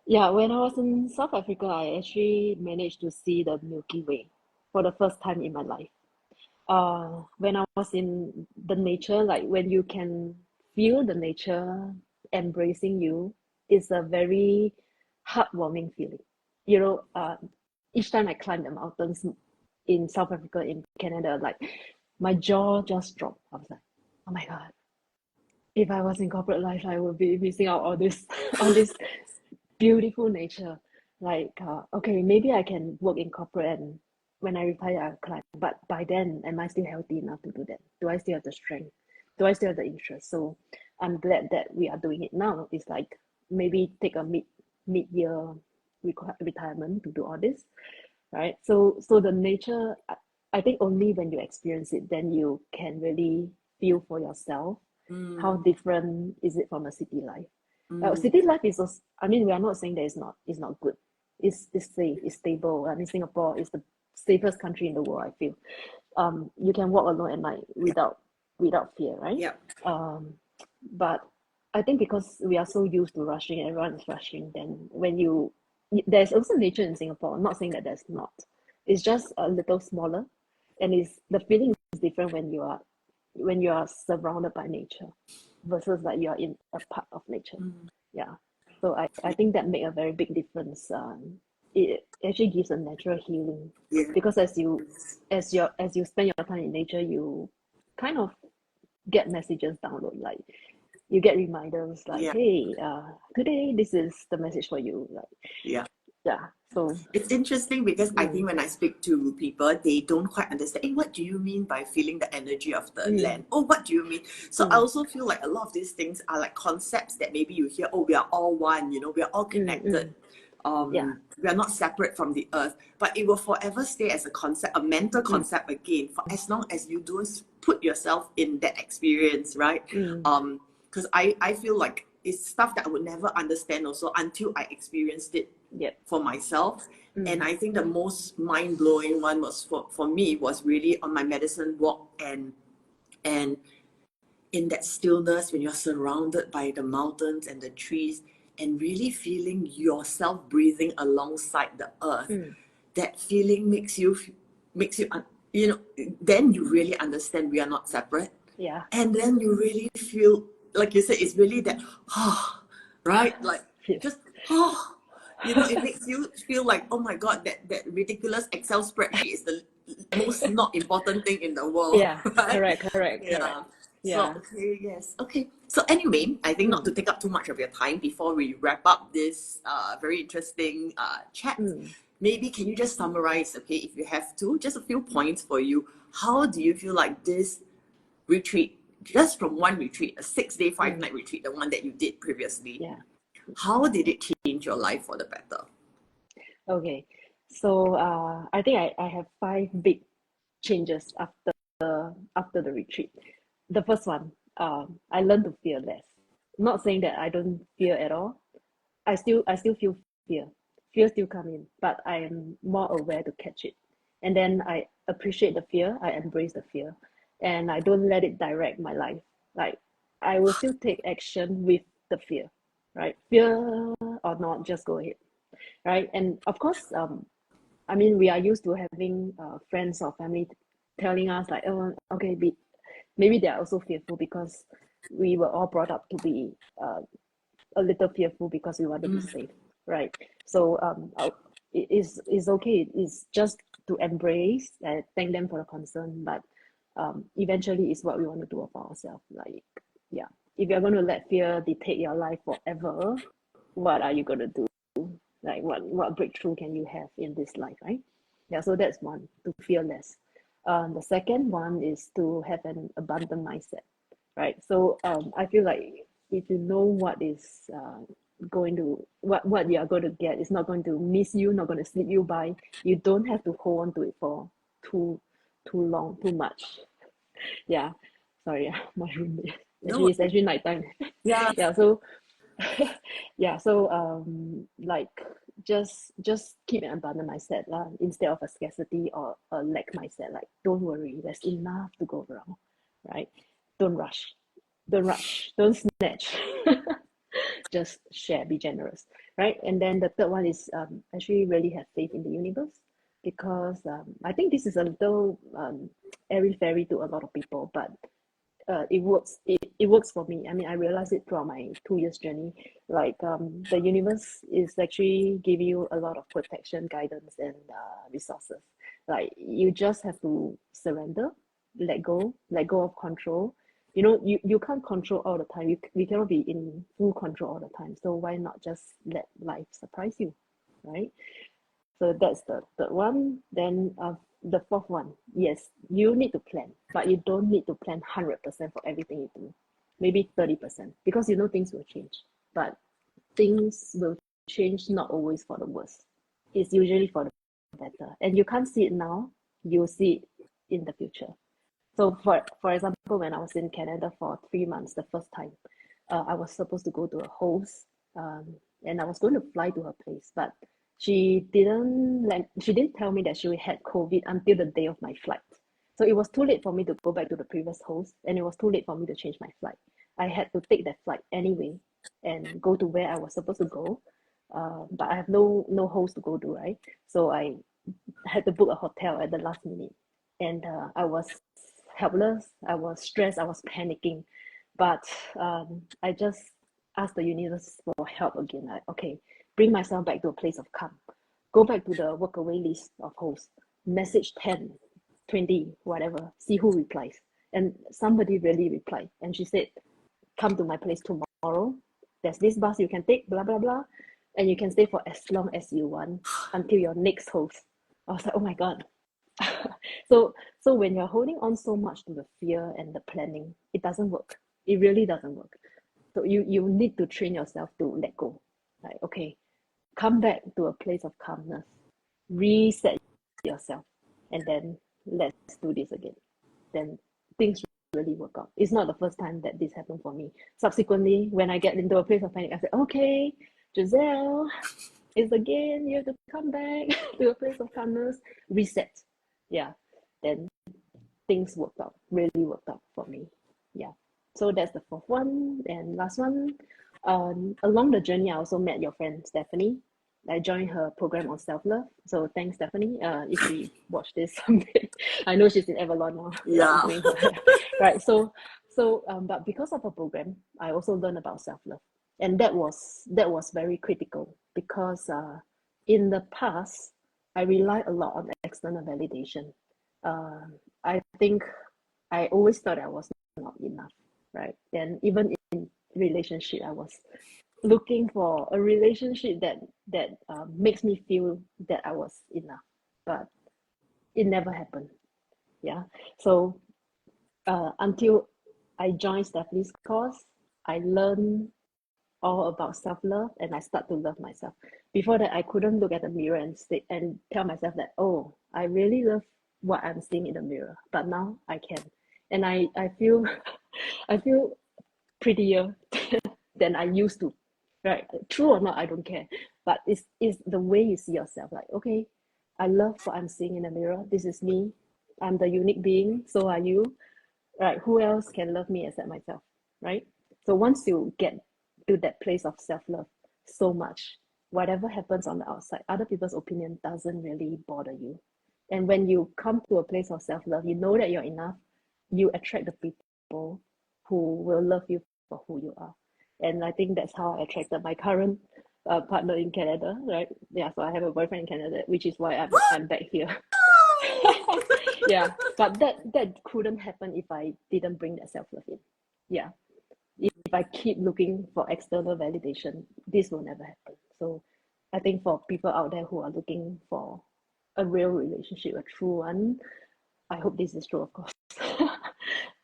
was in South Africa, I actually managed to see the Milky Way for the first time in my life. When I was in the nature, like when you can feel the nature embracing you, it's a very heartwarming feeling. You know, each time I climb the mountains in South Africa, in Canada, like my jaw just dropped. I was like, oh my God, if I was in corporate life, I would be missing out all this, all this beautiful nature. Like, okay, maybe I can work in corporate, and when I retire, I'll climb. But by then, am I still healthy enough to do that? Do I still have the strength? Do I still have the interest? So I'm glad that we are doing it now. It's like maybe take a mid-year retirement to do all this, right? So the nature, I think only when you experience it, then you can really feel for yourself how different is it from a city life. City life is also, I mean, we are not saying that it's not good. It's safe, it's stable. I mean, Singapore is the safest country in the world, I feel. You can walk alone at night Yeah. without fear, right? Yeah. But I think because we are so used to rushing, everyone is rushing, then there's also nature in Singapore. I'm not saying that there's not. It's just a little smaller, and the feeling is different when you are surrounded by nature versus like you are in a part of nature. Yeah. So I think that make a very big difference. It actually gives a natural healing Yeah. because as you spend your time in nature, you kind of get messages download, like you get reminders like, Yeah. hey, today this is the message for you. Like, Yeah. yeah. So It's interesting because I think when I speak to people, they don't quite understand. Hey, what do you mean by feeling the energy of the land? Oh, what do you mean? So I also feel like a lot of these things are like concepts that maybe you hear, oh, we are all one, we are all connected. Yeah. We are not separate from the earth, but it will forever stay as a concept, a mental concept again, for as long as you don't put yourself in that experience, right? Because I feel like it's stuff that I would never understand also until I experienced it Yep. for myself. And I think the most mind-blowing one was for me was really on my medicine walk, and in that stillness when you're surrounded by the mountains and the trees and really feeling yourself breathing alongside the earth. That feeling makes you then you really understand we are not separate. Yeah. And then you really feel, like you said, it's really that right, like Yes. just it makes you feel like, oh my god, that ridiculous Excel spreadsheet is the most not important thing in the world. Yeah. Right? Correct. Yeah. So Yeah. okay, yes, okay. So anyway, I think not to take up too much of your time before we wrap up this very interesting chat. Maybe can you just summarize, okay, if you have to, just a few points for you. How do you feel like this retreat, just from one retreat, a 6-day, 5-night retreat, the one that you did previously, Yeah. how did it change your life for the better? Okay. So I think I have 5 big changes after the retreat. The first one, I learned to fear less. Not saying that I don't fear at all. I still feel fear. Fear still come in, but I am more aware to catch it. And then I appreciate the fear, I embrace the fear, and I don't let it direct my life. Like I will still take action with the fear, right? Fear or not, just go ahead, right? And of course, I mean, we are used to having friends or family telling us like, oh, okay, maybe they are also fearful because we were all brought up to be a little fearful because we want to be safe, right? So it's okay. It's just to embrace and thank them for the concern, but eventually it's what we want to do of ourselves. Like, yeah, if you're going to let fear dictate your life forever, what are you going to do? Like, what breakthrough can you have in this life, right? Yeah, so that's one, to fear less. The second one is to have an abundant mindset, right? So I feel like if you know what is what you are going to get, it's not going to miss you, not going to slip you by. You don't have to hold on to it for too long, too much. Yeah, sorry, my roommate. No. It's actually nighttime. Yeah. Yeah, so yeah, so like just keep an abundant mindset lah, instead of a scarcity or a lack mindset. Like, don't worry, there's enough to go around, right? Don't rush, don't snatch. Just share, be generous, right? And then the third one is actually really have faith in the universe, because I think this is a little airy fairy to a lot of people, but it works for me. I mean, I realized it throughout my 2 years journey. Like the universe is actually giving you a lot of protection, guidance, and resources. Like, you just have to surrender, let go of control. You can't control all the time. We cannot be in full control all the time. So why not just let life surprise you, right? So that's the third one. Then the fourth one, yes, you need to plan, but you don't need to plan 100% for everything you do. Maybe 30%, because things will change. But things will change, not always for the worse. It's usually for the better. And you can't see it now, you'll see it in the future. So for example, when I was in Canada for 3 months the first time, I was supposed to go to a host, and I was going to fly to her place, but she didn't tell me that she had COVID until the day of my flight. So it was too late for me to go back to the previous host, and it was too late for me to change my flight. I had to take that flight anyway and go to where I was supposed to go. But I have no host to go to, right? So I had to book a hotel at the last minute, and I was helpless. I was stressed. I was panicking, but I just asked the universe for help again. Like, okay, bring myself back to a place of calm. Go back to the workaway list of hosts. Message 10, 20, whatever. See who replies. And somebody really replied, and she said, "Come to my place tomorrow. There's this bus you can take. Blah blah blah." And you can stay for as long as you want until your next host. I was like, oh my God. So when you're holding on so much to the fear and the planning, it doesn't work. It really doesn't work. So you need to train yourself to let go. Like, okay, come back to a place of calmness, reset yourself, and then let's do this again. Then things really work out. It's not the first time that this happened for me. Subsequently, when I get into a place of panic, I say, okay, Jazel, it's again, you have to come back to a place of calmness, reset. Yeah, then things worked out, really worked out for me. Yeah, so that's the fourth one. And last one, along the journey, I also met your friend Stephanie. I joined her program on self-love. So thanks, Stephanie. If she watch this someday, I know she's in Avalon now. Yeah. Doing her. Right. But because of her program, I also learned about self-love, and that was very critical because in the past I relied a lot on external validation. I think I always thought I was not enough, right? And even in relationship, I was looking for a relationship that makes me feel that I was enough, but it never happened. Yeah. So until I joined Stephanie's course, I learned all about self-love and I start to love myself. Before that, I couldn't look at the mirror and tell myself that, oh, I really love what I'm seeing in the mirror. But now I can. And I feel I feel prettier than I used to. Right? True or not, I don't care. But it's the way you see yourself. Like, okay, I love what I'm seeing in the mirror. This is me. I'm the unique being. So are you. Right? Who else can love me except myself? Right? So once you get to that place of self-love so much, whatever happens on the outside, other people's opinion doesn't really bother you. And when you come to a place of self-love, you know that you're enough, you attract the people who will love you for who you are. And I think that's how I attracted my current partner in Canada, right? Yeah, so I have a boyfriend in Canada, which is why I'm back here. Yeah, but that couldn't happen if I didn't bring that self-love in. Yeah, if I keep looking for external validation, this will never happen. So I think for people out there who are looking for a real relationship, a true one, I hope this is true, of course.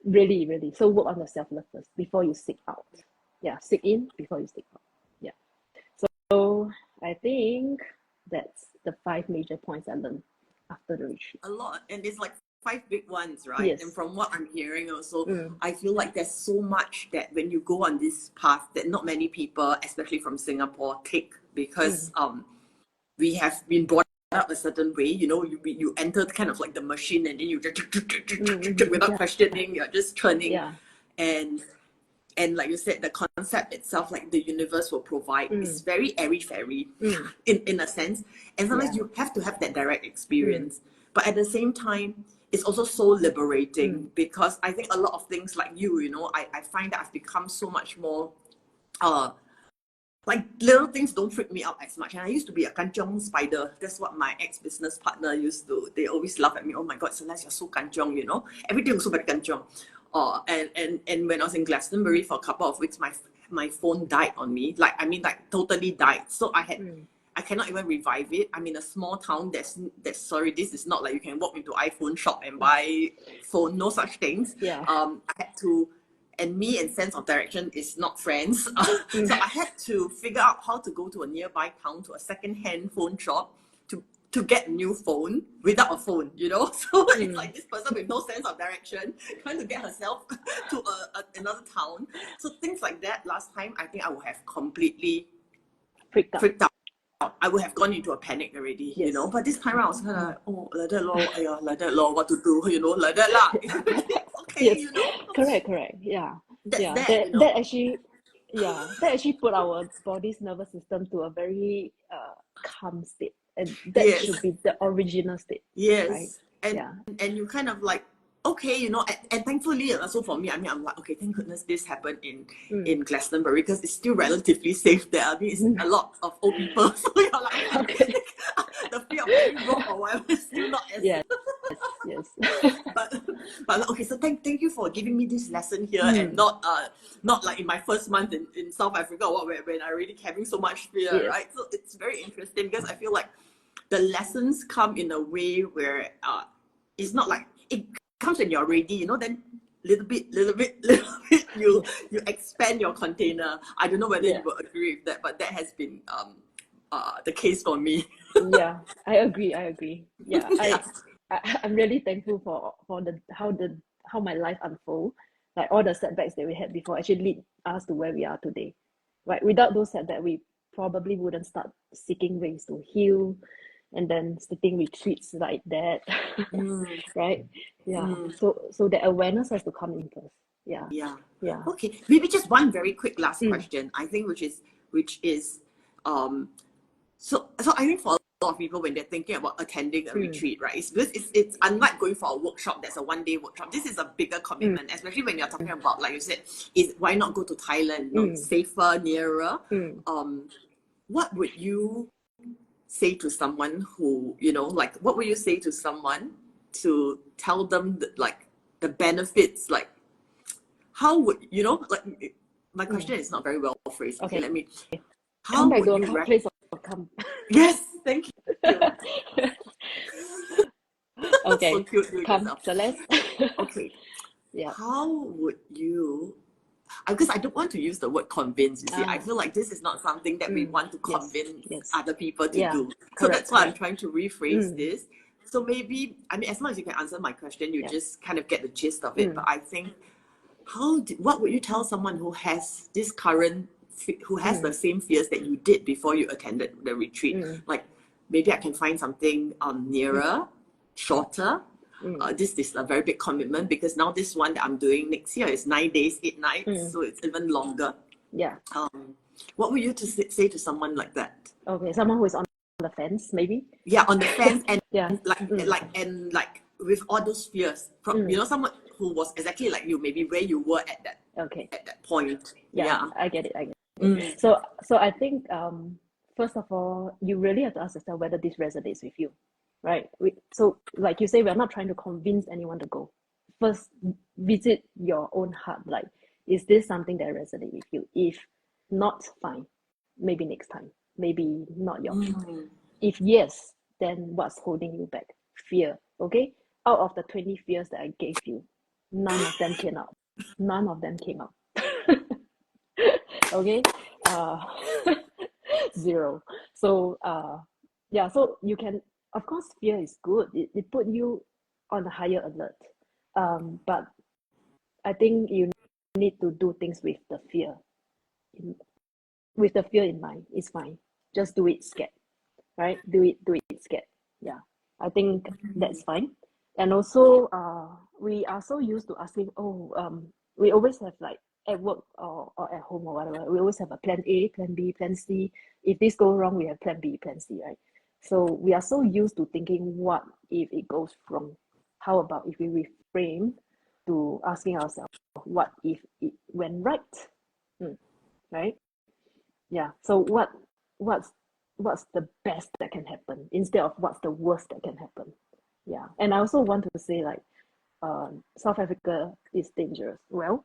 Really, really. So work on the self-love first before you seek out. Yeah, seek in before you seek out. Yeah. So I think that's the 5 major points I learned after the retreat. A lot, and it's like 5 big ones, right? Yes. And from what I'm hearing also, I feel like there's so much that when you go on this path that not many people, especially from Singapore, take, because we have been brought up a certain way. You know, you enter kind of like the machine, and then you just without questioning, you're just turning. Yeah. And like you said, the concept itself, like the universe will provide, is very airy-fairy in a sense. And sometimes you have to have that direct experience. But at the same time, it's also so liberating because I think a lot of things like you know, I find that I've become so much more, like little things don't freak me out as much. And I used to be a kanchiong spider. That's what my ex-business partner used to, they always laugh at me. Oh my God, Celeste, you're so kanchiong, you know? Everything was so very kanchiong. And when I was in Glastonbury for a couple of weeks, my phone died on me. Like totally died. So I cannot even revive it. I'm in a small town. That's sorry. This is not like you can walk into iPhone shop and buy phone. No such things. Yeah. I had to, and me and sense of direction is not friends. So I had to figure out how to go to a nearby town to a second-hand phone shop to to get a new phone without a phone, you know? So it's like this person with no sense of direction trying to get herself to another town. So things like that, last time, I think I would have completely freaked out. I would have gone into a panic already, you know. But this time around, I was kind of like, oh, like that lor, like that lor, what to do, you know, like that lah. Okay, Yes, you know. correct. Yeah, That's yeah. that, you know. That actually put our body's nervous system to a very calm state, and that Yes, should be the original state, right? yes. Yeah. And you kind of like, okay, you know, and thankfully also for me, I mean, I'm like, okay, thank goodness this happened in Glastonbury because it's still relatively safe there. I mean, it's a lot of old people, so you're like, Okay. the fear of getting robbed or whatever is still not as Yes. but okay, so thank you for giving me this lesson here, and not like in my first month in South Africa or what, when I already having so much fear, Yes. right? So it's very interesting because I feel like the lessons come in a way where it's not like it comes when you're ready, you know, then little bit you expand your container. I don't know whether you will agree with that, but that has been the case for me. Yeah, I agree. Yeah, Yeah. I'm really thankful for how my life unfold. Like all the setbacks that we had before actually lead us to where we are today. Right? Without those setbacks, we probably wouldn't start seeking ways to heal and then starting retreats like that. Right? Yeah. So the awareness has to come in first. Yeah. Yeah. Yeah. Okay. Maybe just one very quick last question. I think which is so I think for a lot of people when they're thinking about attending a retreat, right? It's because it's unlike going for a workshop that's a 1 day workshop. This is a bigger commitment, especially when you're talking about, like you said, is why not go to Thailand? You know, it's safer, nearer. What would you say to someone who, you know, like what would you say to someone to tell them that, like the benefits, like how would you know, like my question is not very well phrased. Okay, let me. How Come back would to you a place of come. Yes, thank you. Okay. So cute doing Come, yourself. Celeste. Okay. Yeah. How would you, because I don't want to use the word convince, you see. I feel like this is not something that we want to convince other people to do. So that's why I'm trying to rephrase this. So maybe, I mean, as long as you can answer my question, you just kind of get the gist of it. But I think, what would you tell someone who has this current, who has the same fears that you did before you attended the retreat? Like, maybe I can find something nearer, shorter. This is a very big commitment because now this one that I'm doing next year is 9 days, 8 nights, so it's even longer. Yeah. What would you say to someone like that? Okay, someone who is on the fence, maybe. Yeah, on the fence, and Yeah. like with all those fears, from you know, someone who was exactly like you, maybe where you were at that point. Yeah. I get it. So I think first of all, you really have to ask yourself whether this resonates with you, right? So like you say, we're not trying to convince anyone to go. First, visit your own heart. Like, is this something that resonates with you? If not, fine. Maybe next time. Maybe not your If yes, then what's holding you back? Fear. Okay? Out of the 20 fears that I gave you, none of them came out. None of them came out. Okay? Zero. So yeah, so you can, of course, fear is good. It put you on a higher alert. But I think you need to do things with the fear. With the fear in mind, it's fine. Just do it scared. Right? Do it scared. Yeah. I think that's fine. And also we are so used to asking, we always have, like, at work or at home or whatever, we always have a plan A, plan B, plan C. If this goes wrong, we have plan B, plan C, right? So we are so used to thinking, what if it goes wrong? How about if we reframe to asking ourselves, what if it went right? Right? Yeah. So what's the best that can happen instead of what's the worst that can happen? Yeah. And I also want to say, like, South Africa is dangerous. Well,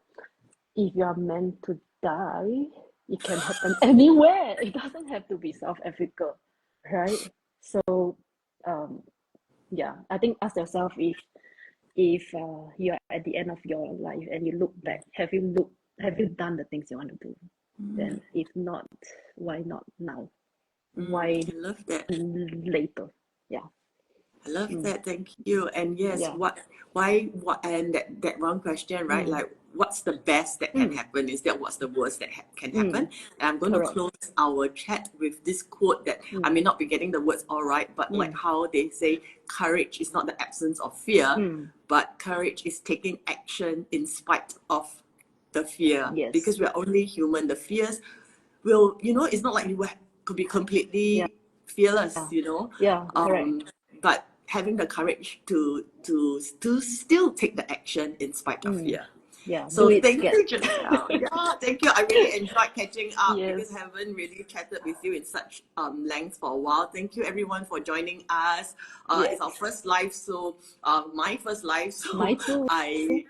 if you are meant to die, it can happen anywhere. It doesn't have to be South Africa, right? So yeah, I think ask yourself, if you're at the end of your life and you look back, have you done the things you want to do? Then if not, why not now? Why I love that. later? Yeah. I love that. Thank you. And yes, Yeah. what, and that one question, right? Like, what's the best that can happen instead what's the worst that can happen? And I'm going to Correct. close our chat with this quote that I may not be getting the words all right, but like how they say, courage is not the absence of fear, but courage is taking action in spite of the fear. Yes. Because we're only human. The fears will, it's not like you could be completely fearless, Yeah, correct. but having the courage to still take the action in spite of fear. Yeah, do So it thank scared. you, Jazel. Yeah, thank you. I really enjoyed catching up because Yes. I haven't really chatted with you in such length for a while. Thank you everyone for joining us. Yes. It's our first live, so my first live, so My too. and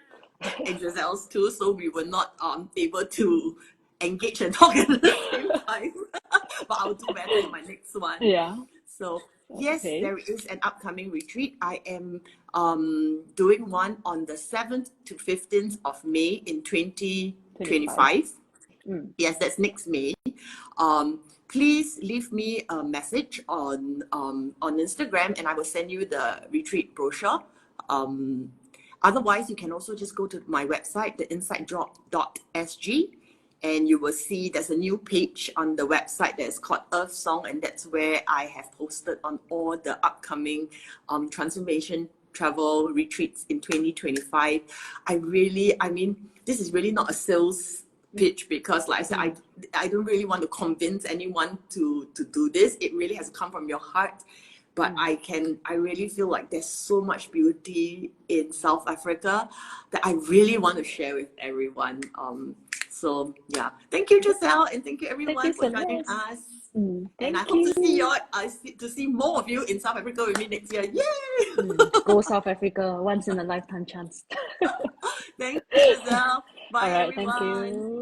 Jazel's too, so we were not able to engage and talk at the same time. But I'll do better in my next one. Yeah. So yes, Okay. there is an upcoming retreat. I am doing one on the 7th to 15th of May in 2025. Yes, that's next May. Please leave me a message on Instagram and I will send you the retreat brochure. Otherwise, you can also just go to my website, theinsightdrop.sg, and you will see there's a new page on the website that's called Earth Song, and that's where I have posted on all the upcoming transformation travel retreats in 2025. This is really not a sales pitch because, like I said, I don't really want to convince anyone to do this. It really has come from your heart. But I really feel like there's so much beauty in South Africa that I really want to share with everyone. So yeah, thank you, Jazel, and thank you everyone for joining us. And I Thank hope to see you. to see more of you in South Africa with me next year. Yay! Go South Africa, once in a lifetime chance. Thank you, Jazel. Bye, All right, thank everyone. you.